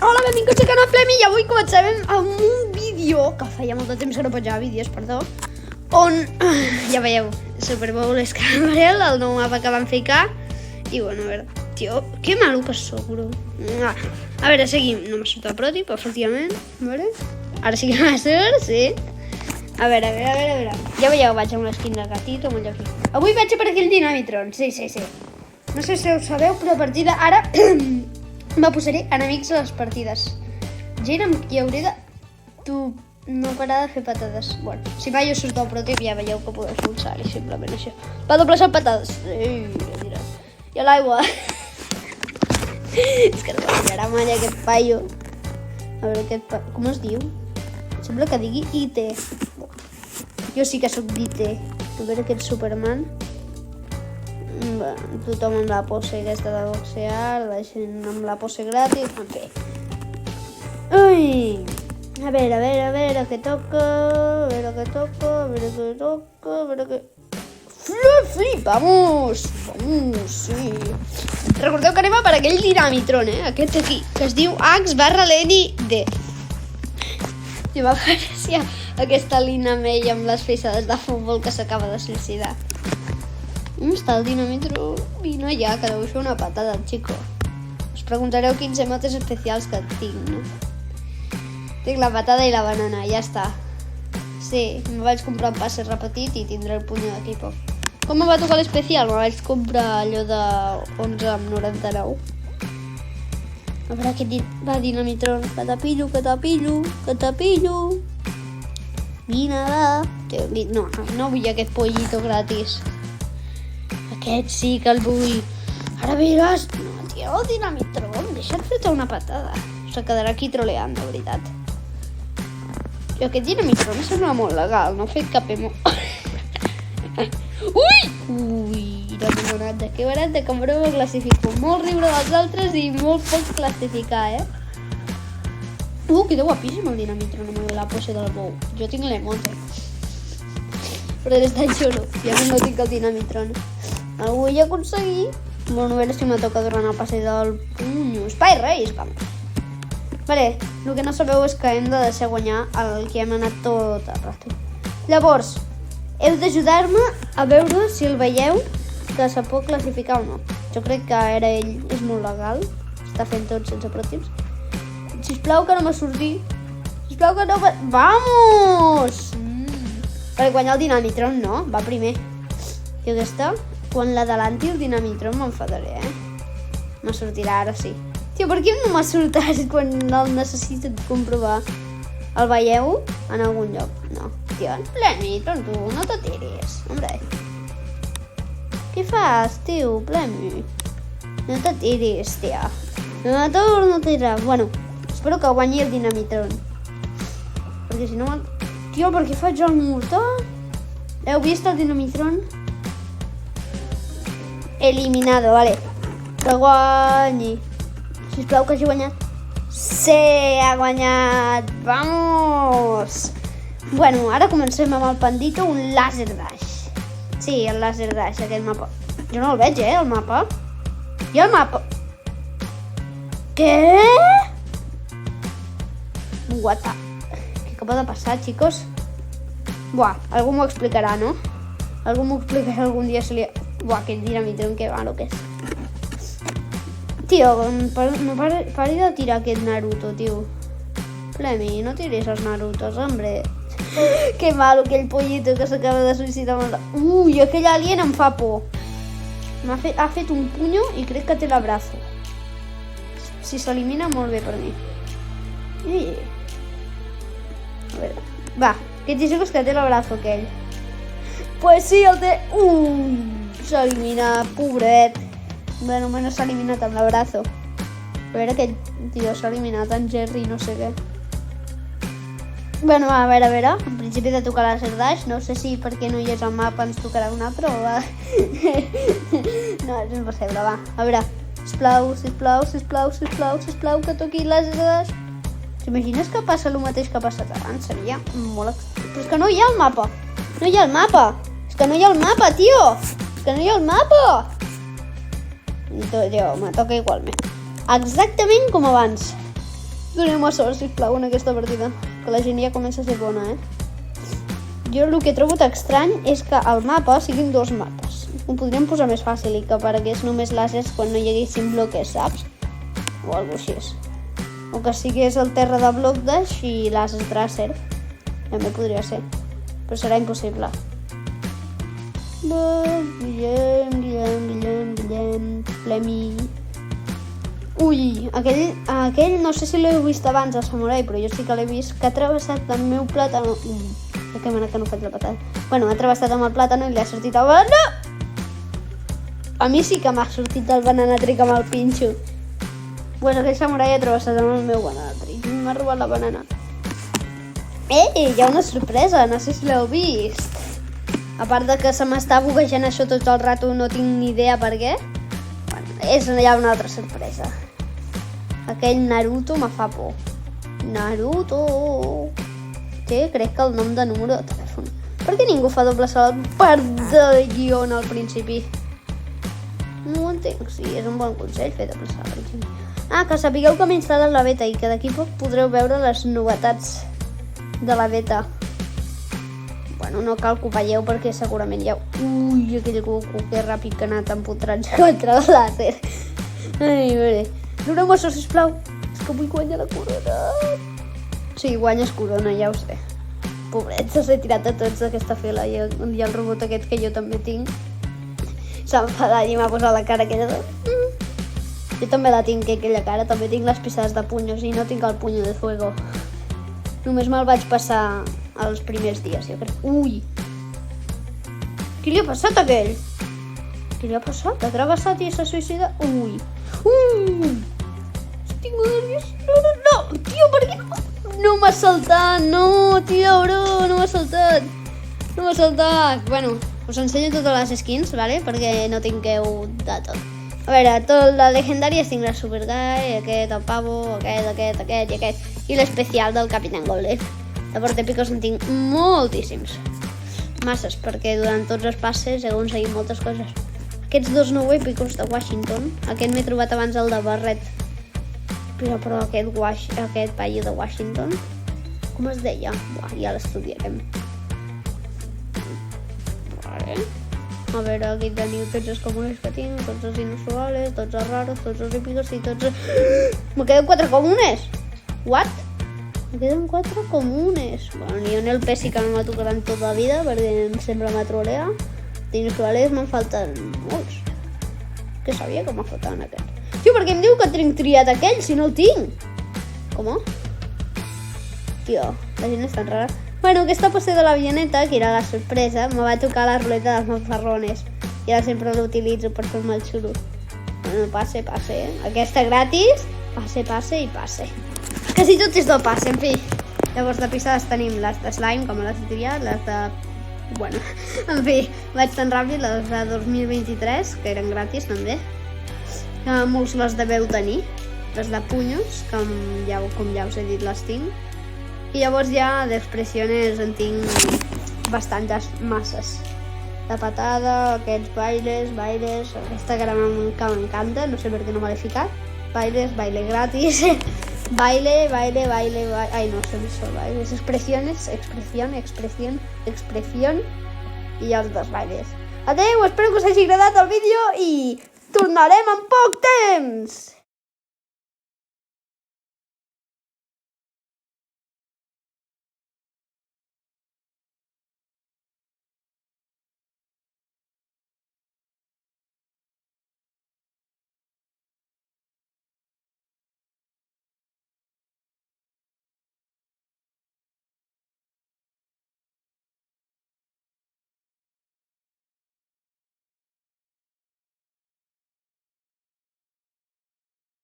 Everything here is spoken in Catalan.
Hola, benvinguts al canal Flemi i avui començarem amb un vídeo que feia molt de temps que no penjava vídeos, perdó, on, ja veieu, Super Bowl Scramble, el nou mapa que van ficar i bueno, a veure, tio, que malo que sóc, bro. A veure, seguim, no m'ha sortit el protip, efectivament, vale? Ara sí que m'ha sort, sí. A veure, ja veieu, vaig amb l'esquin del gatito, amb allò aquí. Avui vaig per aquí el Dynamitron, sí. No sé si ho sabeu, però a partir d'ara me posaré enemics a les partides. Gent amb qui hauré de... no parar de fer patades. Bueno, si mai us surt el protip ja veieu que podeu expulsar-hi, simplement això. Va doble ser patades. I a l'aigua. És que no m'agrada mai aquest paio. A veure, com es diu? Sembla que digui IT. Jo sí que sóc d'IT. A veure aquest Superman. Tothom amb la pose aquesta de boxear, la gent amb la pose gratis, en fi. Ui! A veure què toca, a veure què... Fluffy! Vamos, sí! Recordeu que anem a per aquell Dynamitron, aquest aquí, que es diu Ax/Lenny-D. I m'ha gràcia aquesta Lina May amb les feixades de futbol que s'acaba de suïcidar. On està el Dynamitron? Vine ja, que deu fer una patada, chico. Us preguntareu quins emotes especials que tinc, no? Tinc la patada i la banana, ja està. Sí, me vaig comprar un passe repetit i tindré el puño d'equipo. Com me va tocar l'especial? Me vaig comprar allò de 11 amb 99. A veure què va Dynamitron. Que t'apillo. Vine, va. No vull aquest pollito gratis. Aquest sí que el vull. Ara veràs. No, tio, el Dynamitron. Deixa't fer-te una patada. Se quedarà aquí troleant, de veritat. Jo, aquest Dynamitron em sembla molt legal. No he fet cap emo... Ui, la limonada. Que barata, que broma classifico. Molt riure dels altres i molt poc classificar, queda guapíssim el Dynamitron amb la pose del bou. Jo tinc l'emote. Però des d'en xulo. Ja no tinc el Dynamitron. El vull aconseguir. Bueno, a veure si me toca durant el passeig del puño. Spy Race, vamos. Vale, el que no sabeu és que hem de deixar guanyar el que hem anat tot el rato. Llavors, heu d'ajudar-me a veure si el veieu que se pot classificar o no. Jo crec que ara ell és molt legal. Està fent tot sense protips. Sisplau que no me surti. Sisplau que no me... Vamos! Per guanyar el Dynamitron, no? Va primer. I aquesta... Quan l'adelanti el Dynamitron m'enfadaré, Me sortirà ara sí. Tio, per què no m'ha sortat quan el necessito comprovar? El veieu en algun lloc? No. Tio, Dynamitron, tu, no te tiris. Hombre. Què fas, tio, Plemi? No te tiris, tia. No torno a tirar. Bueno, espero que guanyi el Dynamitron. Perquè si no... Tio, per què faig el motor? Heu vist el Dynamitron? Eliminado, vale. Que guanyi. Sisplau que hagi guanyat. Sí, ha guanyat. Vamos. Bueno, ara comencem amb el Pandito, un Laser Dash. Sí, el Laser Dash, aquest mapa. Jo no el veig, el mapa. I el mapa... Què? What the... Què acaba de passar, chicos? Buah, algú m'ho explicarà, no? Algú m'ho explicarà algun dia si li... Buah, aquest Dynamitron, que malo que és. Tio, no pari de tirar aquest Naruto, tio. Plemi, no tiris els Narutos, hombre. Que malo, aquell pollito que s'acaba de suïcidar amb el... Ui, aquell alien em fa por. Ha fet un puño i crec que té l'abrazo. Si s'elimina, molt bé per mi. A veure... Va, que et dius que té l'abrazo aquell. Pues sí, el té... S'ha eliminat, pobret. Bueno, almenys s'ha eliminat amb l'abrazo. A veure, aquest tio s'ha eliminat en Jerry, no sé què. Bueno, a veure. En principi de tocar Laser Dash. No sé si perquè no hi és al mapa ens tocarà un altre o va. No, és impossible, va. A veure. Sisplau, que toqui Laser Dash. T'imagines que passa el mateix que ha passat abans? Seria molt... Però és que no hi ha el mapa. És que no hi ha el mapa, tio. És que no hi ha el mapa! Jo, me toca igualment. Exactament com abans. Donem-me sort, sisplau, en aquesta partida. Que la gent ja comença a ser bona, Jo el que he trobat estrany és que el mapa siguin 2 mapes. Ho podríem posar més fàcil i que aparegués només làsers quan no hi haguessin bloques, saps? O alguna cosa així. O que sigués el terra de bloc dash i làsers tracer. També podria ser. Però serà impossible. Guillem, Flemi. Ui, aquell no sé si l'heu vist abans, el samurai, però jo sí que l'he vist, que ha travessat el meu plàtano. Que mana que no faig la patada. Bueno, ha travessat amb el plàtano i li ha sortit el banana. A mi sí que m'ha sortit el banana trick amb el pinxo. Pues aquell samurai ha travessat amb el meu banana trick i m'ha robat la banana. Ei, hi ha una sorpresa, no sé si l'heu vist. A part de que se m'està buguejant això tot el rato, no tinc ni idea per què. Bueno, hi ha una altra sorpresa. Aquell Naruto me fa por. Naruto. Té, crec que el nom de número de telèfon. Per què ningú fa doble salt per de guion al principi? No ho entenc, sí, és un bon consell fer doble salt al principi. Que sapigueu que m'he instal·lat la beta i que d'aquí poc podreu veure les novetats de la beta. Bueno, no cal que ho veieu perquè segurament ja... Ui, aquell Goku, que ràpid que ha anat empotrant contra el làser. Ai, bé. Doneu-me això, sisplau. És que vull guanyar la corona. Sí, guanyes corona, ja ho sé. Pobret, s'ha tirat a tots aquesta fila i el robot aquest que jo també tinc s'ha enfadat i m'ha posat la cara aquella de... Jo també la tinc, aquella cara. També tinc les pisades de punyos i no tinc el puño de fuego. Només me'l vaig passar els primers dies, jo crec. Ui! Què li ha passat a aquell? Què li ha passat? Ha travessat i s'ha suïcidat? Ui! Estic molt nerviós. No! Tio, per què no? No m'ha saltat! No, tio, bro! No m'ha saltat! No m'ha saltat! Bueno, us ensenyo totes les skins, ¿vale? Perquè no tingueu de tot. A veure, tot la legendària tinc la Super Guy, aquest, el Pavo, aquest i aquest. I l'especial del Capitán Golden. De porta épicos en tinc moltíssims. Masses, perquè durant tots els passes he aconseguit moltes coses. Aquests 2 nou épicos de Washington. Aquest m'he trobat abans el de Barret. Però aquest paio de Washington, com es deia? Buah, ja l'estudiarem. Vale. A veure, aquí teniu tots els comunes que tinc, tots els inusuales, tots els raros, tots els épicos i tots els... Me queden 4 comunes! What? Me queden 4 comunes. Bueno, ni el Pessi que no m'ha tocat en tota la vida, perquè sempre m'ha trolea. D'inusuales me'n falten molts. Que sabia que me'n faltaven aquests. Tio, per què em diu que tinc triat aquell si no el tinc? Com? Tio, la gent és tan rara. Bueno, aquesta pose de l'avioneta, que era la sorpresa, me va tocar la ruleta dels mafarrones. I ara sempre l'utilitzo per fer-me el xulo. Bueno, passe, Aquesta gratis, passe i passe. Quasi tot és del passe, en fi. Llavors de pisades tenim les de slime, com les he triat, les de... Bueno, en fi, vaig tan ràpid, les de 2023, que eren gratis també. Molts les deveu tenir, les de punyos, com ja us he dit les tinc. I llavors ja d'expressiones en tinc bastantes masses. De patada, aquests bailes, aquesta que m'encanta, no sé per què no me l'he ficat. Baile gratis, baile, ai no sé si són bailes, expressió i els dos bailes. Adeu, espero que us hagi agradat el vídeo i tornarem en poc temps!